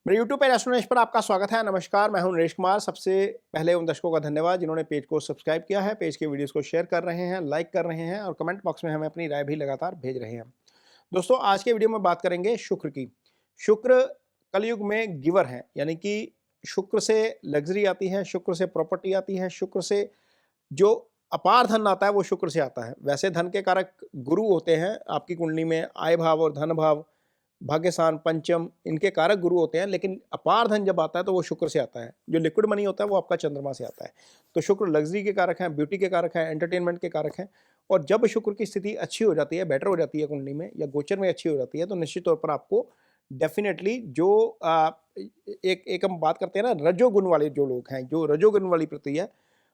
मेरे यूट्यूब पे एस्ट्रो नरेश पर आपका स्वागत है। नमस्कार, मैं हूं नरेश कुमार। सबसे पहले उन दर्शकों का धन्यवाद जिन्होंने पेज को सब्सक्राइब किया है, पेज के वीडियोस को शेयर कर रहे हैं, लाइक कर रहे हैं और कमेंट बॉक्स में हमें अपनी राय भी लगातार भेज रहे हैं। दोस्तों, आज के वीडियो में बात करेंगे शुक्र की। शुक्र कलयुग में गिवर है, यानी कि शुक्र से लग्जरी आती है, शुक्र से प्रॉपर्टी आती है, शुक्र से जो अपार धन आता है वो शुक्र से आता है। वैसे धन के कारक गुरु होते हैं आपकी कुंडली में, आय भाव और धन भाव, भाग्यस्थान, पंचम, इनके कारक गुरु होते हैं, लेकिन अपार धन जब आता है तो वो शुक्र से आता है। जो लिक्विड मनी होता है वो आपका चंद्रमा से आता है। तो शुक्र लग्जरी के कारक हैं, ब्यूटी के कारक हैं, एंटरटेनमेंट के कारक हैं। और जब शुक्र की स्थिति अच्छी हो जाती है, बेटर हो जाती है कुंडली में या गोचर में अच्छी हो जाती है, तो निश्चित तौर पर आपको डेफिनेटली जो एक हम बात करते हैं ना, रजोगुण वाले जो लोग हैं, जो रजोगुण वाली प्रवृत्ति है,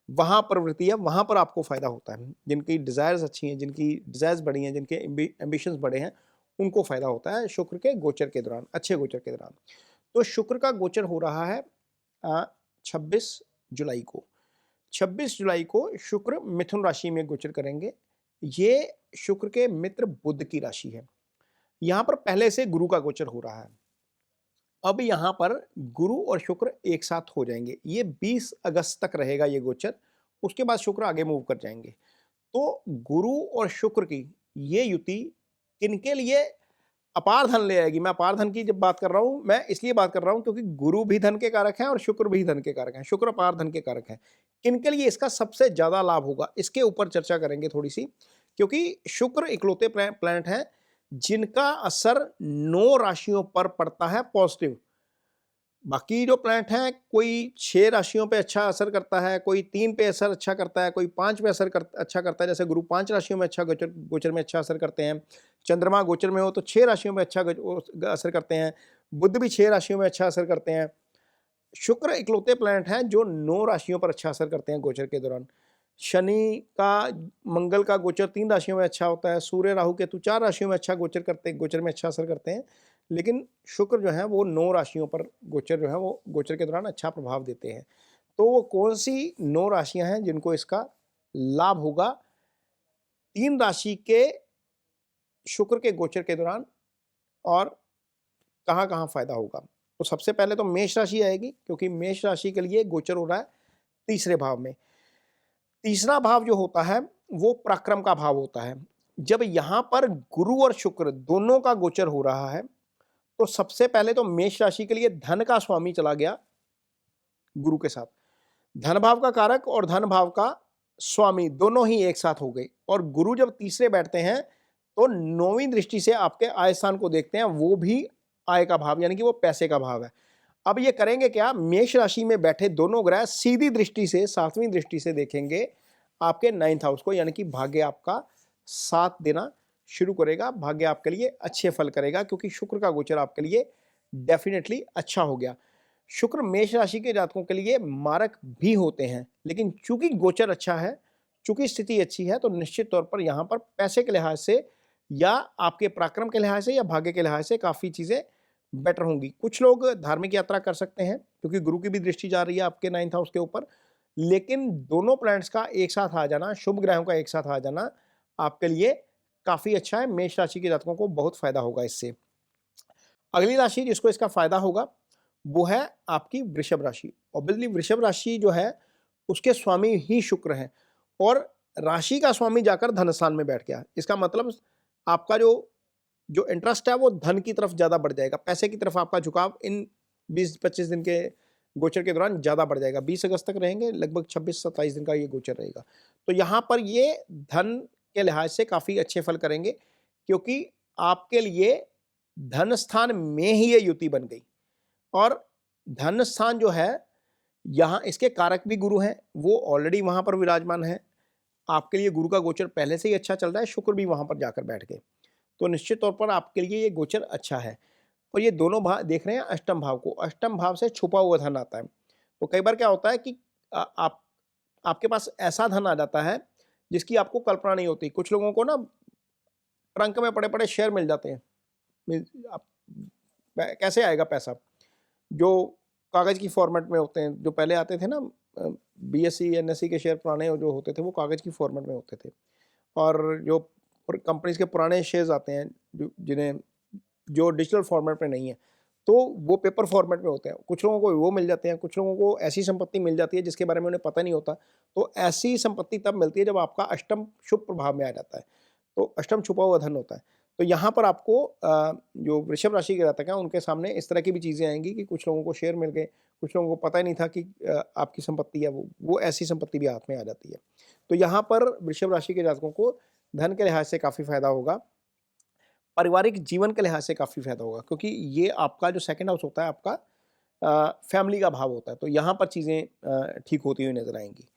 वहाँ प्रवृत्ति है, वहाँ पर आपको फ़ायदा होता है। जिनकी डिज़ायर्स अच्छी हैं, जिनकी डिज़ायर्स बड़ी हैं, जिनके एम्बिशंस बड़े हैं, उनको फ़ायदा होता है शुक्र के गोचर के दौरान, अच्छे गोचर के दौरान। तो शुक्र का गोचर हो रहा है 26 जुलाई को। 26 जुलाई को शुक्र मिथुन राशि में गोचर करेंगे। ये शुक्र के मित्र बुध की राशि है। यहाँ पर पहले से गुरु का गोचर हो रहा है। अब यहाँ पर गुरु और शुक्र एक साथ हो जाएंगे। ये 20 अगस्त तक रहेगा ये गोचर, उसके बाद शुक्र आगे मूव कर जाएंगे। तो गुरु और शुक्र की ये युति किनके लिए अपार धन ले आएगी। मैं अपार धन की जब बात कर रहा हूं, मैं इसलिए बात कर रहा हूं क्योंकि गुरु भी धन के कारक हैं और शुक्र भी धन के कारक हैं। शुक्र अपार धन के कारक हैं। किनके लिए इसका सबसे ज्यादा लाभ होगा, इसके ऊपर चर्चा करेंगे थोड़ी सी। क्योंकि शुक्र इकलौते प्लैनेट हैं जिनका असर 9 राशियों पर पड़ता है पॉजिटिव। बाकी जो प्लैनेट हैं, कोई 6 राशियों पे अच्छा असर करता है, कोई 3 पे असर अच्छा करता है, कोई 5 पे अच्छा करता है। जैसे गुरु 5 राशियों में अच्छा गोचर गोचर में अच्छा असर करते हैं। चंद्रमा गोचर में हो तो 6 राशियों में अच्छा असर करते हैं। बुध भी 6 राशियों में अच्छा असर करते हैं। शुक्र इकलौते प्लैनेट हैं जो 9 राशियों पर अच्छा असर करते हैं गोचर के दौरान। शनि का, मंगल का गोचर 3 राशियों में अच्छा होता है। सूर्य, राहु, केतु 4 राशियों में अच्छा गोचर में अच्छा असर करते हैं। लेकिन शुक्र जो है वो 9 राशियों पर गोचर जो है वो गोचर के दौरान अच्छा प्रभाव देते हैं। तो वो कौन सी 9 राशियां हैं जिनको इसका लाभ होगा 3 राशि के शुक्र के गोचर के दौरान, और कहाँ कहाँ फायदा होगा। तो सबसे पहले तो मेष राशि आएगी, क्योंकि मेष राशि के लिए गोचर हो रहा है तीसरे भाव में। तीसरा भाव जो होता है वो पराक्रम का भाव होता है। जब यहाँ पर गुरु और शुक्र दोनों का गोचर हो रहा है, तो सबसे पहले तो मेष राशि के लिए धन का स्वामी चला गया गुरु के साथ। धन भाव का कारक और धन भाव का स्वामी दोनों ही एक साथ हो गए। और गुरु जब तीसरे बैठते हैं तो 9वीं दृष्टि से आपके आय स्थान को देखते हैं, वो भी आय का भाव, यानी कि वो पैसे का भाव है। अब ये करेंगे क्या, मेष राशि में बैठे दोनों ग्रह सीधी दृष्टि से 7वीं दृष्टि से देखेंगे आपके 9th हाउस को, यानी कि भाग्य आपका साथ देना शुरू करेगा। भाग्य आपके लिए अच्छे फल करेगा, क्योंकि शुक्र का गोचर आपके लिए डेफिनेटली अच्छा हो गया। शुक्र मेष राशि के जातकों के लिए मारक भी होते हैं, लेकिन चूंकि गोचर अच्छा है, चूंकि स्थिति अच्छी है, तो निश्चित तौर पर यहाँ पर पैसे के लिहाज से या आपके पराक्रम के लिहाज से या भाग्य के लिहाज से काफ़ी चीज़ें बेटर होंगी। कुछ लोग धार्मिक यात्रा कर सकते हैं, क्योंकि गुरु की भी दृष्टि जा रही है आपके 9th हाउस के ऊपर। लेकिन दोनों प्लैनेट्स का एक साथ आ जाना, शुभ ग्रहों का एक साथ आ जाना आपके लिए काफ़ी अच्छा है। मेष राशि के जातकों को बहुत फायदा होगा इससे। अगली राशि जिसको इसका फायदा होगा वो है आपकी वृषभ राशि। ऑब्वियसली वृषभ राशि जो है उसके स्वामी ही शुक्र हैं, और राशि का स्वामी जाकर धन स्थान में बैठ गया। इसका मतलब आपका जो जो इंटरेस्ट है वो धन की तरफ ज़्यादा बढ़ जाएगा। पैसे की तरफ आपका झुकाव इन 20-25 दिन के गोचर के दौरान ज़्यादा बढ़ जाएगा। 20 अगस्त तक रहेंगे, लगभग 26-27 दिन का ये गोचर रहेगा। तो यहाँ पर ये धन के लिहाज से काफ़ी अच्छे फल करेंगे, क्योंकि आपके लिए धन स्थान में ही ये युति बन गई। और धन स्थान जो है, यहाँ इसके कारक भी गुरु हैं, वो ऑलरेडी वहाँ पर विराजमान है। आपके लिए गुरु का गोचर पहले से ही अच्छा चल रहा है, शुक्र भी वहाँ पर जाकर बैठ गए। तो निश्चित तौर पर आपके लिए ये गोचर अच्छा है। और ये दोनों भाव देख रहे हैं अष्टम भाव को, अष्टम भाव से छुपा हुआ धन आता है। तो कई बार क्या होता है कि आपके पास ऐसा धन आ जाता है जिसकी आपको कल्पना नहीं होती। कुछ लोगों को ना ट्रंक में पड़े पड़े शेयर मिल जाते हैं। कैसे आएगा पैसा, जो कागज़ की फॉर्मेट में होते हैं। जो पहले आते थे ना, बीएसई एनएसई के शेयर पुराने जो होते थे वो कागज़ की फॉर्मेट में होते थे। और जो कंपनीज के पुराने शेयर्स आते हैं जिन्हें जो डिजिटल फॉर्मेट में नहीं है, तो वो पेपर फॉर्मेट में होते हैं। कुछ लोगों को वो मिल जाते हैं, कुछ लोगों को ऐसी संपत्ति मिल जाती है जिसके बारे में उन्हें पता नहीं होता। तो ऐसी संपत्ति तब मिलती है जब आपका अष्टम शुभ प्रभाव में आ जाता है। तो अष्टम छुपा हुआ धन होता है। तो यहाँ पर आपको जो वृषभ राशि के जातक हैं उनके सामने इस तरह की भी चीज़ें आएँगी कि कुछ लोगों को शेयर मिल गए, कुछ लोगों को पता ही नहीं था कि आपकी संपत्ति है वो ऐसी संपत्ति भी हाथ में आ जाती है। तो यहाँ पर वृषभ राशि के जातकों को धन के लिहाज से काफ़ी फ़ायदा होगा। पारिवारिक जीवन के लिहाज से काफ़ी फ़ायदा होगा, क्योंकि ये आपका जो सेकंड हाउस होता है आपका फैमिली का भाव होता है। तो यहाँ पर चीज़ें ठीक होती हुई नज़र आएँगी।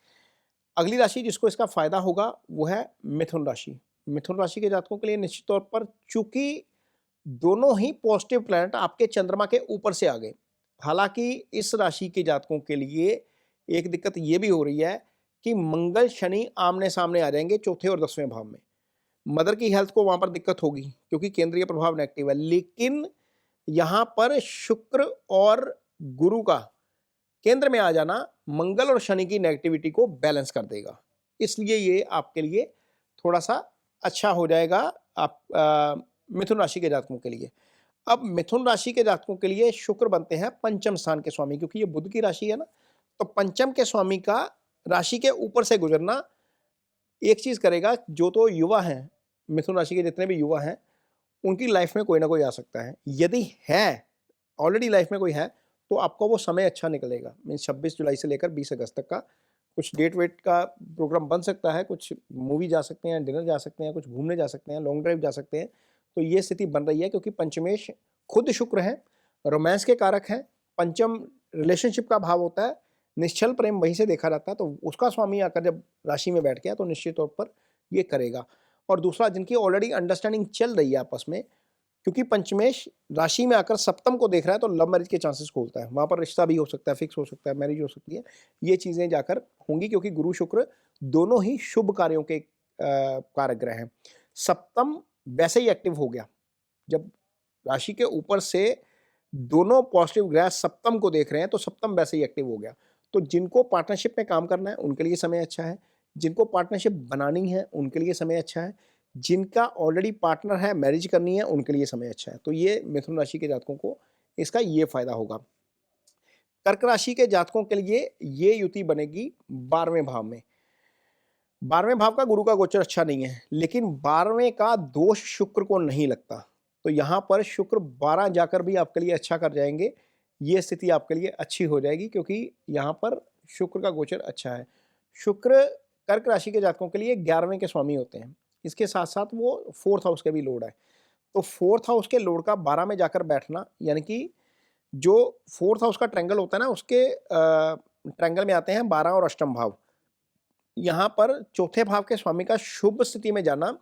अगली राशि जिसको इसका फ़ायदा होगा वो है मिथुन राशि। मिथुन राशि के जातकों के लिए निश्चित तौर पर, चूँकि दोनों ही पॉजिटिव प्लैनेट आपके चंद्रमा के ऊपर से आ गए। हालाँकि इस राशि के जातकों के लिए एक दिक्कत ये भी हो रही है कि मंगल, शनि आमने-सामने आ जाएँगे चौथे और 10वें भाव में। मदर की हेल्थ को वहाँ पर दिक्कत होगी क्योंकि केंद्रीय प्रभाव नेगेटिव है। लेकिन यहाँ पर शुक्र और गुरु का केंद्र में आ जाना मंगल और शनि की नेगेटिविटी को बैलेंस कर देगा। इसलिए ये आपके लिए थोड़ा-सा अच्छा हो जाएगा मिथुन राशि के जातकों के लिए। अब मिथुन राशि के जातकों के लिए शुक्र बनते हैं पंचम स्थान के स्वामी, क्योंकि ये बुध की राशि है ना, तो पंचम के स्वामी का राशि के ऊपर से गुजरना एक चीज़ करेगा। जो तो युवा हैं, मिथुन राशि के जितने भी युवा हैं, उनकी लाइफ में कोई ना कोई आ सकता है। यदि है, ऑलरेडी लाइफ में कोई है, तो आपका वो समय अच्छा निकलेगा। मीन्स 26 जुलाई से लेकर 20 अगस्त तक का कुछ डेट-वेट का प्रोग्राम बन सकता है, कुछ मूवी जा सकते हैं, डिनर जा सकते हैं, कुछ घूमने जा सकते हैं, लॉन्ग ड्राइव जा सकते हैं। तो ये स्थिति बन रही है क्योंकि पंचमेश खुद शुक्र है, रोमांस के कारक हैं, पंचम रिलेशनशिप का भाव होता है, निश्चल प्रेम वहीं से देखा जाता है। तो उसका स्वामी आकर जब राशि में बैठ गया तो निश्चित तौर पर ये करेगा। और दूसरा, जिनकी ऑलरेडी अंडरस्टैंडिंग चल रही है आपस में, क्योंकि पंचमेश राशि में आकर सप्तम को देख रहा है तो लव मैरिज के चांसेस खोलता है। वहाँ पर रिश्ता भी हो सकता है, फिक्स हो सकता है, मैरिज हो सकती है। ये चीज़ें जाकर होंगी क्योंकि गुरु शुक्र दोनों ही शुभ कार्यों के कारक ग्रह हैं। सप्तम वैसे ही एक्टिव हो गया जब राशि के ऊपर से दोनों पॉजिटिव ग्रह सप्तम को देख रहे हैं, तो सप्तम वैसे ही एक्टिव हो गया। तो जिनको पार्टनरशिप में काम करना है उनके लिए समय अच्छा है, जिनको पार्टनरशिप बनानी है उनके लिए समय अच्छा है, जिनका ऑलरेडी पार्टनर है, मैरिज करनी है, उनके लिए समय अच्छा है। तो ये मिथुन राशि के जातकों को इसका ये फायदा होगा। कर्क राशि के जातकों के लिए ये युति बनेगी 12वें भाव में। 12वें भाव का गुरु का गोचर अच्छा नहीं है, लेकिन 12वें का दोष शुक्र को नहीं लगता। तो यहाँ पर शुक्र 12 जाकर भी आपके लिए अच्छा कर जाएंगे। ये स्थिति आपके लिए अच्छी हो जाएगी क्योंकि यहाँ पर शुक्र का गोचर अच्छा है। शुक्र कर्क राशि के जातकों के लिए 11वें के स्वामी होते हैं। इसके साथ साथ वो 4th हाउस के भी लॉर्ड है। तो 4th हाउस के लॉर्ड का 12 में जाकर बैठना, यानी कि जो 4th हाउस का ट्रायंगल होता है ना, उसके ट्रायंगल में आते हैं 12 और अष्टम भाव। यहाँ पर चौथे भाव के स्वामी का शुभ स्थिति में जाना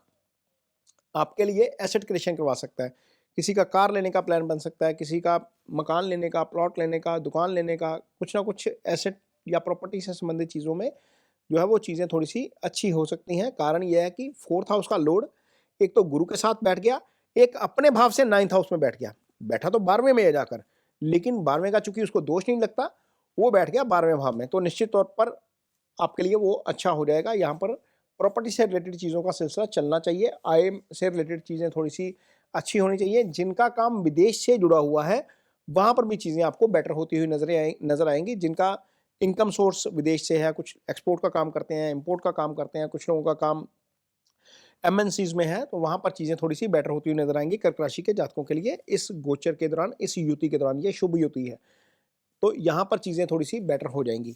आपके लिए एसेट क्रिएशन करवा सकता है। किसी का कार लेने का प्लान बन सकता है, किसी का मकान लेने का, प्लॉट लेने का, दुकान लेने का, कुछ ना कुछ एसेट या प्रॉपर्टी से संबंधित चीज़ों में जो है वो चीज़ें थोड़ी सी अच्छी हो सकती हैं। कारण यह है कि 4th हाउस का लॉर्ड एक तो गुरु के साथ बैठ गया, एक अपने भाव से 9th हाउस में बैठ गया। बैठा तो 12वें में है जाकर, लेकिन 12वें का चूंकि उसको दोष नहीं लगता, वो बैठ गया 12वें भाव में। तो निश्चित तौर पर आपके लिए वो अच्छा हो जाएगा। यहाँ पर प्रॉपर्टी से रिलेटेड चीज़ों का सिलसिला चलना चाहिए, आय से रिलेटेड चीज़ें थोड़ी सी अच्छी होनी चाहिए। जिनका काम विदेश से जुड़ा हुआ है वहाँ पर भी चीज़ें आपको बेटर होती हुई नज़र आएंगी। जिनका इनकम सोर्स विदेश से है, कुछ एक्सपोर्ट का काम करते हैं, इम्पोर्ट का काम करते हैं, कुछ लोगों का काम एमएनसीज में है, तो वहाँ पर चीज़ें थोड़ी सी बेटर होती हुई नजर आएंगी कर्क राशि के जातकों के लिए इस गोचर के दौरान, इस युति के दौरान। ये शुभ युति है, तो यहाँ पर चीज़ें थोड़ी सी बेटर हो जाएंगी।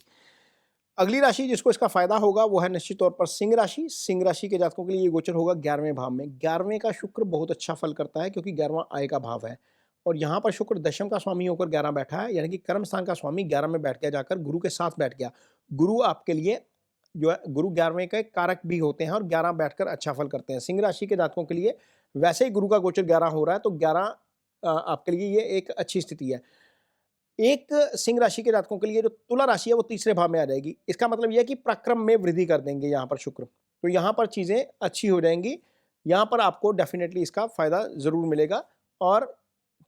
अगली राशि जिसको इसका फायदा होगा वो है निश्चित तौर पर सिंह राशि। सिंह राशि के जातकों के लिए ये गोचर होगा 11वें भाव में। 11वें का शुक्र बहुत अच्छा फल करता है क्योंकि 11वां आय का भाव है, और यहाँ पर शुक्र दशम का स्वामी होकर 11 बैठा है, यानी कि कर्म स्थान का स्वामी 11 में बैठ गया, जाकर गुरु के साथ बैठ गया। गुरु आपके लिए जो है, गुरु 11वें के कारक भी होते हैं और 11 बैठकर अच्छा फल करते हैं। सिंह राशि के जातकों के लिए वैसे ही गुरु का गोचर 11 हो रहा है, तो 11 आपके लिए ये एक अच्छी स्थिति है। एक सिंह राशि के जातकों के लिए जो तुला राशि है वो तीसरे भाव में आ जाएगी। इसका मतलब यह है कि पराक्रम में वृद्धि कर देंगे यहाँ पर शुक्र, तो यहाँ पर चीज़ें अच्छी हो जाएंगी। यहाँ पर आपको डेफिनेटली इसका फायदा ज़रूर मिलेगा। और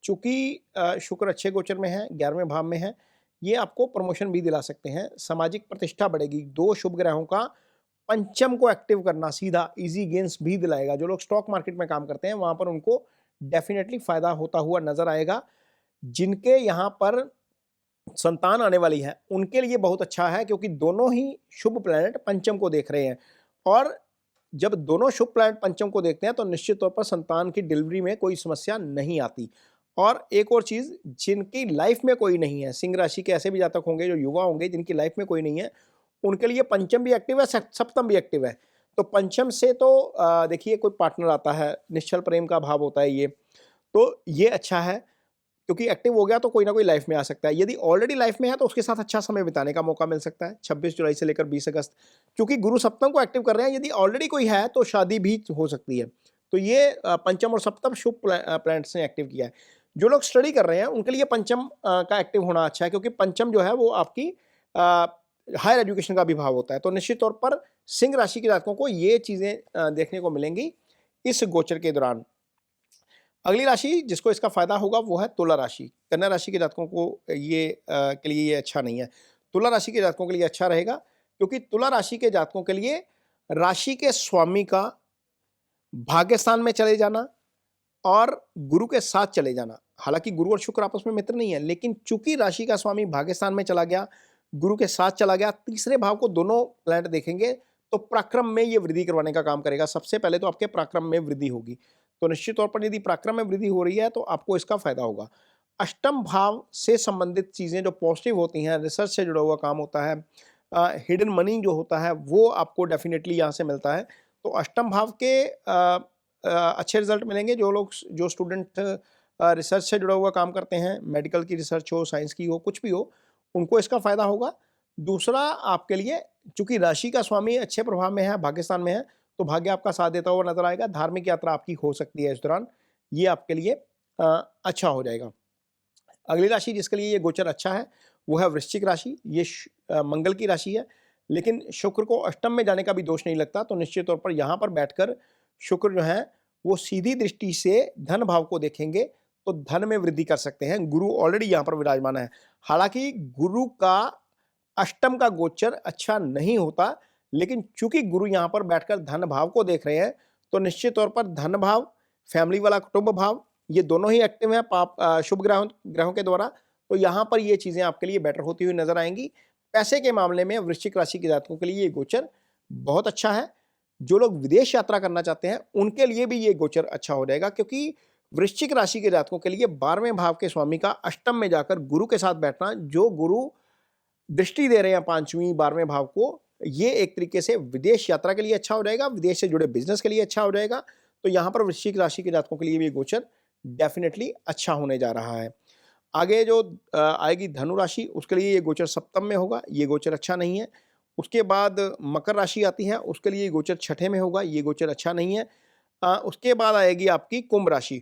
चूंकि शुक्र अच्छे गोचर में है, 11वें भाव में है, ये आपको प्रमोशन भी दिला सकते हैं, सामाजिक प्रतिष्ठा बढ़ेगी। दो शुभ ग्रहों का पंचम को एक्टिव करना सीधा इजी गेन्स भी दिलाएगा। जो लोग स्टॉक मार्केट में काम करते हैं वहाँ पर उनको डेफिनेटली फायदा होता हुआ नजर आएगा। जिनके यहाँ पर संतान आने वाली है उनके लिए बहुत अच्छा है, क्योंकि दोनों ही शुभ प्लैनेट पंचम को देख रहे हैं, और जब दोनों शुभ प्लैनेट पंचम को देखते हैं तो निश्चित तौर पर संतान की डिलीवरी में कोई समस्या नहीं आती। और एक और चीज़, जिनकी लाइफ में कोई नहीं है, सिंह राशि के ऐसे भी जातक होंगे जो युवा होंगे जिनकी लाइफ में कोई नहीं है, उनके लिए पंचम भी एक्टिव है, सप्तम भी एक्टिव है। तो पंचम से तो देखिए कोई पार्टनर आता है, निश्चल प्रेम का भाव होता है ये, तो ये अच्छा है, क्योंकि एक्टिव हो गया तो कोई ना कोई लाइफ में आ सकता है। यदि ऑलरेडी लाइफ में है तो उसके साथ अच्छा समय बिताने का मौका मिल सकता है 26 जुलाई से लेकर 20 अगस्त, क्योंकि गुरु सप्तम को एक्टिव कर रहे हैं। यदि ऑलरेडी कोई है तो शादी भी हो सकती है। तो ये पंचम और सप्तम शुभ प्लैनेट्स ने एक्टिव किया है। जो लोग स्टडी कर रहे हैं उनके लिए पंचम का एक्टिव होना अच्छा है, क्योंकि पंचम जो है वो आपकी हायर एजुकेशन का भी भाव होता है। तो निश्चित तौर पर सिंह राशि के जातकों को ये चीज़ें देखने को मिलेंगी इस गोचर के दौरान। अगली राशि जिसको इसका फायदा होगा वो है तुला राशि। कन्या राशि के जातकों को के लिए ये अच्छा नहीं है। तुला राशि के जातकों के लिए अच्छा रहेगा, क्योंकि तुला राशि के जातकों के लिए राशि के स्वामी का भाग्य स्थान में चले जाना और गुरु के साथ चले जाना, हालांकि गुरु और शुक्र आपस में मित्र नहीं है, लेकिन चूंकि राशि का स्वामी भाग्य स्थान में चला गया, गुरु के साथ चला गया, तीसरे भाव को दोनों प्लैनेट देखेंगे तो पराक्रम में ये वृद्धि करवाने का काम करेगा। सबसे पहले तो आपके पराक्रम में वृद्धि होगी। तो निश्चित तौर पर यदि पराक्रम में वृद्धि हो रही है तो आपको इसका फायदा होगा। अष्टम भाव से संबंधित चीज़ें जो पॉजिटिव होती हैं, रिसर्च से जुड़ा हुआ काम होता है, हिडन मनी जो होता है वो आपको डेफिनेटली यहाँ से मिलता है। तो अष्टम भाव के अच्छे रिजल्ट मिलेंगे। जो लोग, जो स्टूडेंट रिसर्च से जुड़ा हुआ काम करते हैं, मेडिकल की रिसर्च हो, साइंस की हो, कुछ भी हो, उनको इसका फायदा होगा। दूसरा, आपके लिए चूंकि राशि का स्वामी अच्छे प्रभाव में है, भाग्यस्थान में है, तो भाग्य आपका साथ देता हुआ नजर आएगा। धार्मिक यात्रा आपकी हो सकती है इस दौरान, ये आपके लिए अच्छा हो जाएगा। अगली राशि जिसके लिए ये गोचर अच्छा है वो है वृश्चिक राशि। ये मंगल की राशि है, लेकिन शुक्र को अष्टम में जाने का भी दोष नहीं लगता। तो निश्चित तौर पर यहाँ पर बैठकर शुक्र जो है वो सीधी दृष्टि से धन भाव को देखेंगे तो धन में वृद्धि कर सकते हैं। गुरु ऑलरेडी यहाँ पर विराजमान है। हालांकि गुरु का अष्टम का गोचर अच्छा नहीं होता, लेकिन चूंकि गुरु यहाँ पर बैठकर धन भाव को देख रहे हैं तो निश्चित तौर पर धन भाव, फैमिली वाला कुटुंब भाव, ये दोनों ही एक्टिव हैं शुभ ग्रहों के द्वारा। तो यहाँ पर ये चीज़ें आपके लिए बेटर होती हुई नजर आएंगी। पैसे के मामले में वृश्चिक राशि के जातकों के लिए ये गोचर बहुत अच्छा है। जो लोग विदेश यात्रा करना चाहते हैं उनके लिए भी ये गोचर अच्छा हो जाएगा, क्योंकि वृश्चिक राशि के जातकों के लिए 12वें भाव के स्वामी का अष्टम में जाकर गुरु के साथ बैठना, जो गुरु दृष्टि दे रहे हैं 5वीं 12वें भाव को, ये एक तरीके से विदेश यात्रा के लिए अच्छा हो जाएगा, विदेश से जुड़े बिजनेस के लिए अच्छा हो जाएगा। तो यहाँ पर वृश्चिक राशि के जातकों के लिए भी गोचर डेफिनेटली अच्छा होने जा रहा है। आगे जो आएगी धनु राशि, उसके लिए ये गोचर सप्तम में होगा, ये गोचर अच्छा नहीं है। उसके बाद मकर राशि आती है, उसके लिए गोचर छठे में होगा, ये गोचर अच्छा नहीं है। उसके बाद आएगी आपकी कुंभ राशि।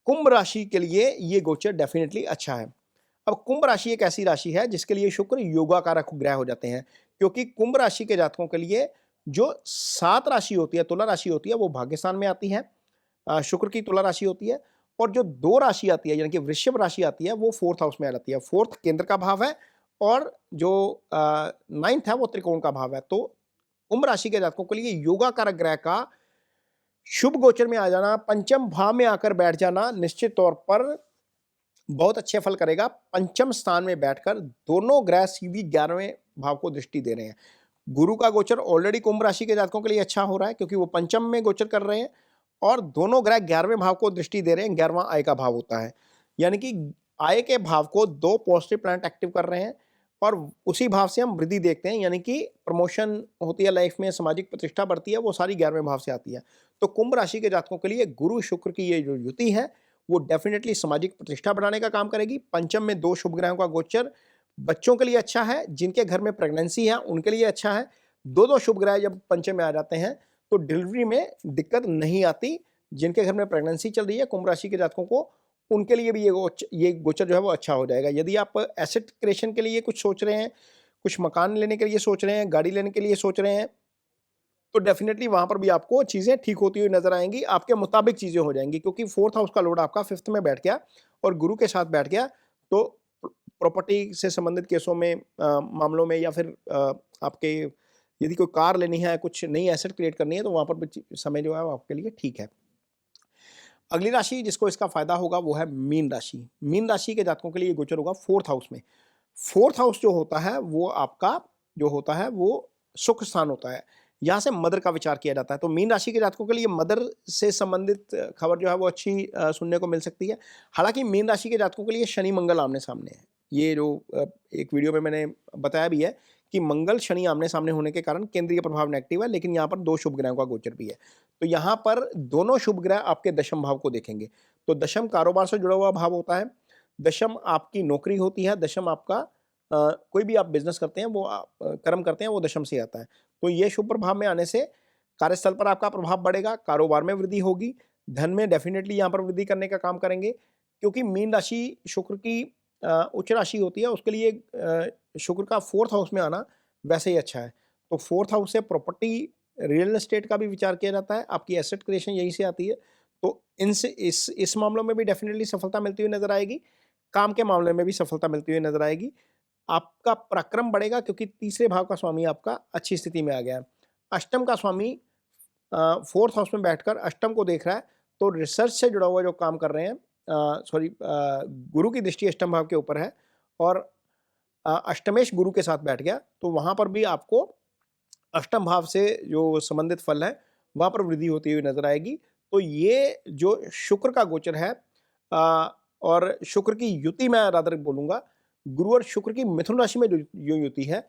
कुंभ राशि के लिए ये गोचर डेफिनेटली अच्छा है। अब कुंभ राशि एक ऐसी राशि है जिसके लिए शुक्र योगा कारक ग्रह हो जाते हैं, क्योंकि कुंभ राशि के जातकों के लिए जो 7 राशि होती है, तुला राशि होती है, वो भाग्यस्थान में आती है, शुक्र की तुला राशि होती है। और जो 2 राशि आती है यानी कि वृषभ राशि आती है, वो 4th हाउस में आ जाती है। 4th केंद्र का भाव है और जो 9th है वो त्रिकोण का भाव है। तो कुंभ राशि के जातकों के लिए योगा कारक ग्रह का शुभ गोचर में आ जाना, पंचम भाव में आकर बैठ जाना, निश्चित तौर पर बहुत अच्छे फल करेगा। पंचम स्थान में बैठकर दोनों ग्रह सीधी 11वें भाव को दृष्टि दे रहे हैं। गुरु का गोचर ऑलरेडी कुंभ राशि के जातकों के लिए अच्छा हो रहा है, क्योंकि वो पंचम में गोचर कर रहे हैं, और दोनों ग्रह 11वें भाव को दृष्टि दे रहे हैं। 11वां आय का भाव होता है, यानी कि आय के भाव को 2 पॉजिटिव प्लैनेट एक्टिव कर रहे हैं, और उसी भाव से हम वृद्धि देखते हैं, यानी कि प्रमोशन होती है लाइफ में, सामाजिक प्रतिष्ठा बढ़ती है, वो सारी 11वें भाव से आती है। तो कुंभ राशि के जातकों के लिए गुरु शुक्र की ये जो युति है वो डेफिनेटली सामाजिक प्रतिष्ठा बढ़ाने का काम करेगी। पंचम में 2 शुभ ग्रहों का गोचर बच्चों के लिए अच्छा है, जिनके घर में प्रेगनेंसी है उनके लिए अच्छा है। 2 शुभ ग्रह जब पंचम में आ जाते हैं तो डिलीवरी में दिक्कत नहीं आती। जिनके घर में प्रेगनेंसी चल रही है कुंभ राशि के जातकों को, उनके लिए भी ये गोचर जो है वो अच्छा हो जाएगा। यदि आप एसेट क्रिएशन के लिए कुछ सोच रहे हैं, कुछ मकान लेने के लिए सोच रहे हैं, गाड़ी लेने के लिए सोच रहे हैं, तो डेफिनेटली वहां पर भी आपको चीज़ें ठीक होती हुई नजर आएंगी, आपके मुताबिक चीज़ें हो जाएंगी, क्योंकि 4th हाउस का लॉर्ड आपका 5th में बैठ गया और गुरु के साथ बैठ गया। तो प्रॉपर्टी से संबंधित केसों में, मामलों में, या फिर आपके यदि कोई कार लेनी है, कुछ नई एसेट क्रिएट करनी है, तो वहाँ पर भी समय जो है वो आपके लिए ठीक है। अगली राशि जिसको इसका फायदा होगा वो है मीन राशि। मीन राशि के जातकों के लिए ये गोचर होगा 4th हाउस में। 4th हाउस जो होता है वो आपका जो होता है वो सुख स्थान होता है। यहाँ से मदर का विचार किया जाता है। तो मीन राशि के जातकों के लिए मदर से संबंधित खबर जो है वो अच्छी सुनने को मिल सकती है। हालाँकि मीन राशि के जातकों के लिए शनि मंगल आमने-सामने है। ये जो एक वीडियो में मैंने बताया भी है कि मंगल शनि आमने-सामने होने के कारण केंद्रीय प्रभाव नेगेटिव है, लेकिन यहाँ पर 2 शुभ ग्रहों का गोचर भी है। तो यहाँ पर दोनों शुभ ग्रह आपके दशम भाव को देखेंगे। तो दशम कारोबार से जुड़ा हुआ भाव होता है, दशम आपकी नौकरी होती है, दशम आपका कोई भी आप बिज़नेस करते हैं वो कर्म करते हैं वो दशम से आता है। तो ये शुभ प्रभाव में आने से कार्यस्थल पर आपका प्रभाव बढ़ेगा, कारोबार में वृद्धि होगी, धन में डेफ़िनेटली यहाँ पर वृद्धि करने का काम करेंगे, क्योंकि मीन राशि शुक्र की उच्च राशि होती है, उसके लिए शुक्र का 4th हाउस में आना वैसे ही अच्छा है। तो 4th हाउस से प्रॉपर्टी, रियल एस्टेट का भी विचार किया जाता है, आपकी एसेट क्रिएशन यहीं से आती है। तो इनसे इस मामलों में भी डेफ़िनेटली सफलता मिलती हुई नज़र आएगी, काम के मामले में भी सफलता मिलती हुई नज़र आएगी। आपका पराक्रम बढ़ेगा क्योंकि तीसरे भाव का स्वामी आपका अच्छी स्थिति में आ गया है। अष्टम का स्वामी 4th हाउस में बैठकर अष्टम को देख रहा है, तो रिसर्च से जुड़ा हुआ जो काम कर रहे हैं गुरु की दृष्टि अष्टम भाव के ऊपर है और अष्टमेश गुरु के साथ बैठ गया, तो वहाँ पर भी आपको अष्टम भाव से जो संबंधित फल है, वहाँ पर वृद्धि होती हुई नज़र आएगी। तो ये जो शुक्र का गोचर है और शुक्र की युति मैं रादर बोलूँगा, गुरु और शुक्र की मिथुन राशि में जो युति है,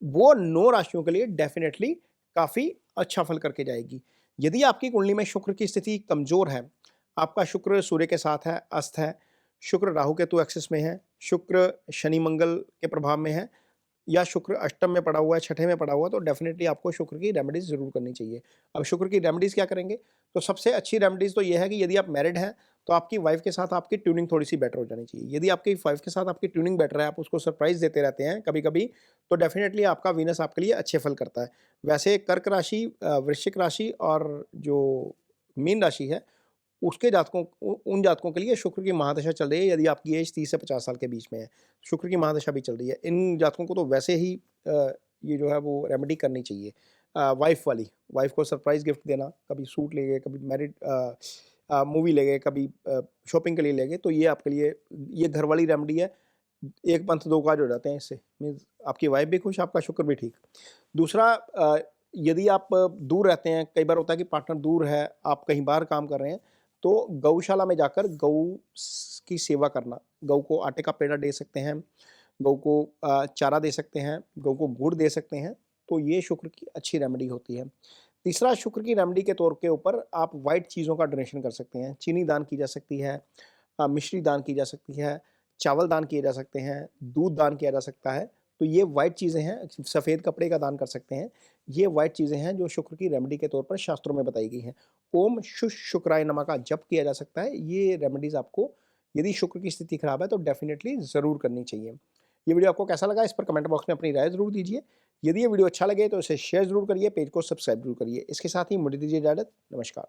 वो 9 राशियों के लिए डेफ़िनेटली काफ़ी अच्छा फल करके जाएगी। यदि आपकी कुंडली में शुक्र की स्थिति कमज़ोर है, आपका शुक्र सूर्य के साथ है, अस्त है, शुक्र राहु केतु एक्सिस में है, शुक्र शनि मंगल के प्रभाव में है या शुक्र अष्टम में पड़ा हुआ है, छठे में पड़ा हुआ है, तो डेफ़िनेटली आपको शुक्र की रेमेडीज़ ज़रूर करनी चाहिए। अब शुक्र की रेमेडीज़ क्या करेंगे? तो सबसे अच्छी रेमेडीज़ तो ये है कि यदि आप मैरिड हैं, तो आपकी वाइफ़ के साथ आपकी ट्यूनिंग थोड़ी-सी बेटर हो जानी चाहिए। यदि आपकी वाइफ़ के साथ आपकी ट्यूनिंग बेटर है, आप उसको सरप्राइज़ देते रहते हैं कभी-कभी, तो डेफ़िनेटली आपका वीनस आपके लिए अच्छे फल करता है। वैसे कर्क राशि, वृश्चिक राशि और जो मीन राशि है, उसके जातकों उन जातकों के लिए शुक्र की महादशा चल रही है यदि आपकी एज 30 से 50 साल के बीच में है। शुक्र की महादशा भी चल रही है। इन जातकों को तो वैसे ही ये जो है वो रेमेडी करनी चाहिए। वाइफ़ वाली, वाइफ़ को सरप्राइज़ गिफ्ट देना, कभी सूट ले गए, कभी मूवी ले गए, कभी शॉपिंग के लिए ले गए, तो ये आपके लिए ये घर वाली रेमेडी है। एक पंथ दो काज हो जाते हैं इससे, मीन्स आपकी वाइफ़ भी खुश, आपका शुक्र भी ठीक। दूसरा यदि आप दूर रहते हैं, कई बार होता है कि पार्टनर दूर है, आप कहीं बाहर काम कर रहे हैं, तो गौशाला में जाकर गऊ की सेवा करना, गऊ को आटे का पेड़ा दे सकते हैं, गऊ को चारा दे सकते हैं, गऊ को गुड़ दे सकते हैं, तो ये शुक्र की अच्छी रेमेडी होती है। तीसरा, शुक्र की रेमेडी के तौर के ऊपर आप वाइट चीज़ों का डोनेशन कर सकते हैं। चीनी दान की जा सकती है, मिश्री दान की जा सकती है, चावल दान किए जा सकते हैं, दूध दान किया जा सकता है। तो ये वाइट चीज़ें हैं, सफ़ेद कपड़े का दान कर सकते हैं। ये वाइट चीज़ें हैं जो शुक्र की रेमेडी के तौर पर शास्त्रों में बताई गई हैं। ओम शुक्राय नमः का जप किया जा सकता है। ये रेमेडीज़ आपको यदि शुक्र की स्थिति खराब है तो डेफ़िनेटली ज़रूर करनी चाहिए। ये वीडियो आपको कैसा लगा इस पर कमेंट बॉक्स में अपनी राय ज़रूर दीजिए। यदि ये वीडियो अच्छा लगे तो इसे शेयर ज़रूर करिए, पेज को सब्सक्राइब ज़रूर करिए। इसके साथ ही मुझे दीजिए इजाज़त। नमस्कार।